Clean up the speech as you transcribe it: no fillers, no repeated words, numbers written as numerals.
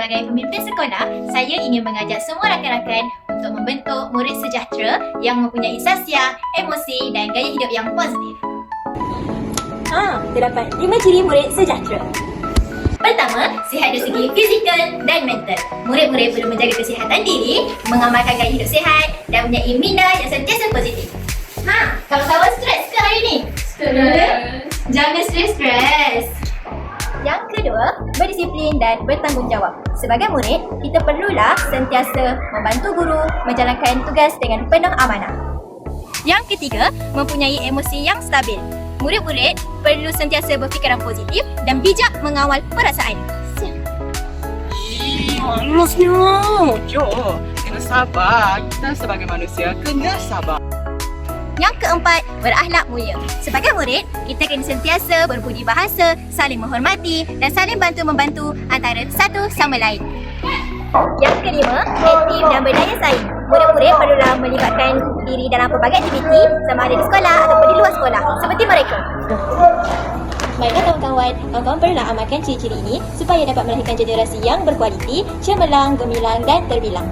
sebagai pemimpin sekolah, saya ingin mengajak semua rakan-rakan untuk membentuk murid sejahtera yang mempunyai sasiah, emosi dan gaya hidup yang positif. Terdapat 5 ciri murid sejahtera. Pertama, sihat dari segi fizikal dan mental. Murid-murid perlu menjaga kesihatan diri, mengamalkan gaya hidup sihat dan mempunyai minda yang sentiasa positif. Kawan-kawan stres ke hari ni? Jangan stres-stres. Yang kedua, berdisiplin dan bertanggungjawab. Sebagai murid, kita perlulah sentiasa membantu guru menjalankan tugas dengan penuh amanah. Yang ketiga, mempunyai emosi yang stabil. Murid-murid perlu sentiasa berfikiran positif dan bijak mengawal perasaan. Malasnya. Jo, kena sabar. Kita sebagai manusia kena sabar. Yang keempat, berakhlak mulia. Sebagai murid, kita kena sentiasa berbudi bahasa, saling menghormati dan saling bantu-membantu antara satu sama lain. Yang kelima, aktif dan berdaya saing. Murid-murid perlulah melibatkan diri dalam pelbagai aktiviti sama ada di sekolah ataupun di luar sekolah seperti mereka. Baiklah kawan-kawan perlulah amalkan ciri-ciri ini supaya dapat melahirkan generasi yang berkualiti, cemerlang, gemilang dan terbilang.